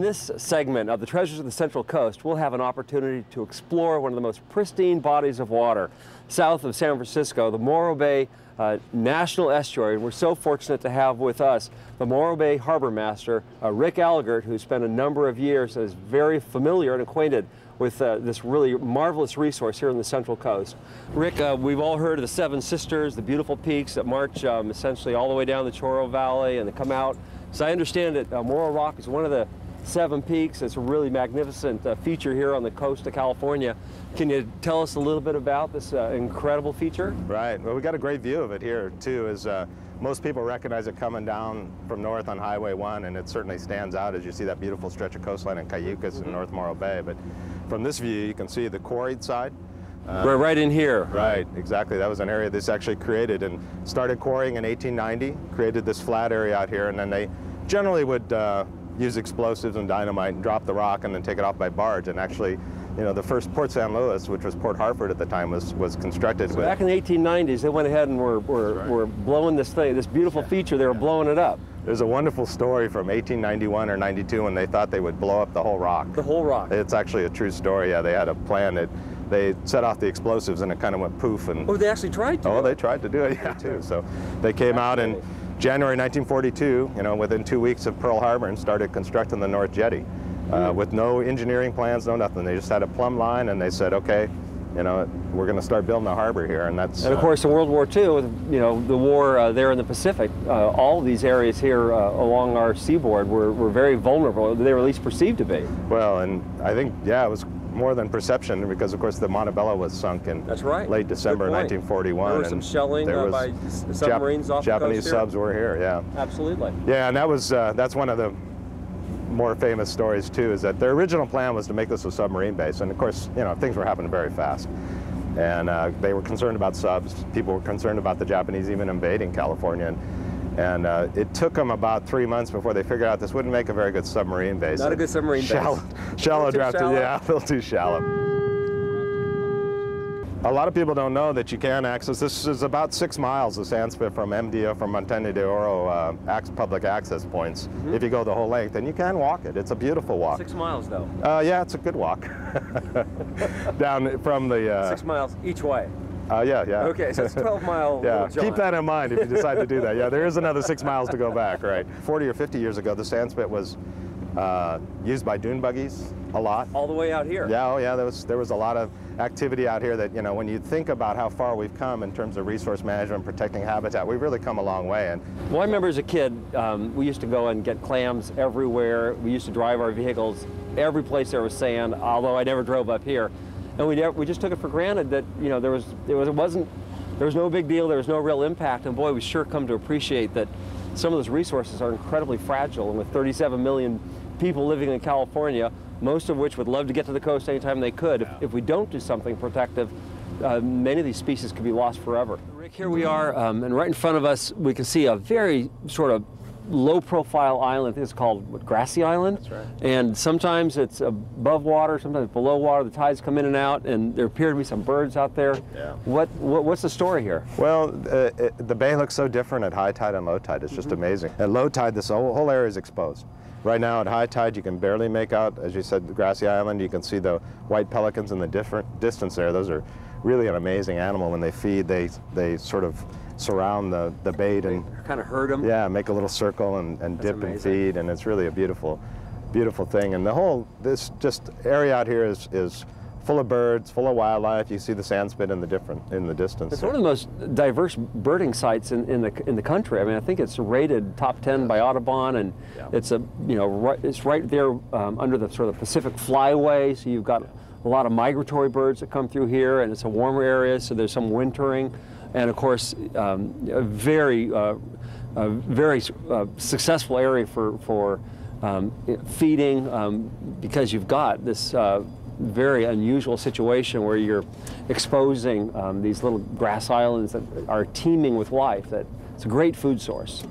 this segment of the Treasures of the Central Coast, we'll have an opportunity to explore one of the most pristine bodies of water south of San Francisco, the Morro Bay National Estuary. And we're so fortunate to have with us the Morro Bay Harbor Master, Rick Allegert, who spent a number of years and is very familiar and acquainted with this really marvelous resource here on the Central Coast. Rick, we've all heard of the Seven Sisters, the beautiful peaks that march essentially all the way down the Chorro Valley and they come out. So I understand that Morro Rock is one of the 7 peaks. It's a really magnificent feature here on the coast of California. Can you tell us a little bit about this incredible feature? Right. Well, we got a great view of it here too. As most people recognize it coming down from north on Highway 1, and it certainly stands out as you see that beautiful stretch of coastline in Cayucas in North Morro Bay. But from this view, you can see the quarried side. We're right in here. Right, exactly. That was an area this actually created and started quarrying in 1890, created this flat area out here, and then they generally would use explosives and dynamite and drop the rock and then take it off by barge. And actually, you know, the first Port San Luis, which was Port Hartford at the time, was constructed. So back in the 1890s, they went ahead and were blowing this thing, this beautiful feature, they were blowing it up. There's a wonderful story from 1891 or 92 when they thought they would blow up the whole rock. The whole rock? It's actually a true story. Yeah, they had a plan that they set off the explosives and it kind of went poof. And oh, they actually tried to? Oh, they tried to do it, yeah, too. So they came out in January 1942, you know, within 2 weeks of Pearl Harbor, and started constructing the North Jetty with no engineering plans, no nothing. They just had a plumb line and they said, okay, you know, we're going to start building a harbor here, and that's. And of course, in World War II, you know, the war there in the Pacific, all of these areas here along our seaboard were very vulnerable. They were at least perceived to be. Well, and I think, yeah, it was more than perception, because of course the Montebello was sunk in late December 1941. There was some shelling by submarines off the coast Japanese here. subs were here, yeah. Absolutely. Yeah, and that was that's one of the more famous stories too, is that their original plan was to make this a submarine base, and of course, you know, things were happening very fast, and they were concerned about subs. People were concerned about the Japanese even invading California, and it took them about 3 months before they figured out this wouldn't make a very good submarine base. Not a good submarine base. Shallow draft, yeah, a little too shallow. A lot of people don't know that you can access, this is about 6 miles of sand spit from MDO, from Montana de Oro public access points, if you go the whole length, and you can walk it. It's a beautiful walk. 6 miles though? Yeah, it's a good walk. Down from the... 6 miles each way? Yeah. Okay, so it's 12-mile. Yeah, keep that in mind if you decide to do that. Yeah, there is another 6 miles to go back, right? 40 or 50 years ago, the sand spit was used by dune buggies a lot. All the way out here? Yeah, oh yeah, there was a lot of activity out here that, you know, when you think about how far we've come in terms of resource management, protecting habitat, we've really come a long way. And well, I remember as a kid, we used to go and get clams everywhere. We used to drive our vehicles every place there was sand, although I never drove up here. And we just took it for granted that, you know, there was no big deal, there was no real impact, and boy, we sure come to appreciate that some of those resources are incredibly fragile, and with 37 million people living in California, most of which would love to get to the coast anytime they could, if we don't do something protective, many of these species could be lost forever. Rick, here we are, and right in front of us we can see a very sort of low-profile island. I think it's called Grassy Island. That's right. And sometimes it's above water, sometimes below water. The tides come in and out, and there appear to be some birds out there. Yeah. What's the story here? Well, the bay looks so different at high tide and low tide. It's just amazing. At low tide, this whole area is exposed. Right now at high tide, you can barely make out, as you said, the Grassy Island. You can see the white pelicans in the different distance there. Those are really an amazing animal. When they feed, they sort of surround the bait and kind of herd them. Yeah, make a little circle and dip and feed, and it's really a beautiful thing. And the whole just area out here is full of birds, full of wildlife. You see the sand spit in the distance. It's one of the most diverse birding sites in the country. I mean, I think it's rated top 10 by Audubon, and it's it's right there under the sort of Pacific Flyway. So you've got a lot of migratory birds that come through here, and it's a warmer area, so there's some wintering. And of course, a very successful area for feeding, because you've got this very unusual situation where you're exposing these little grass islands that are teeming with life. That it's a great food source.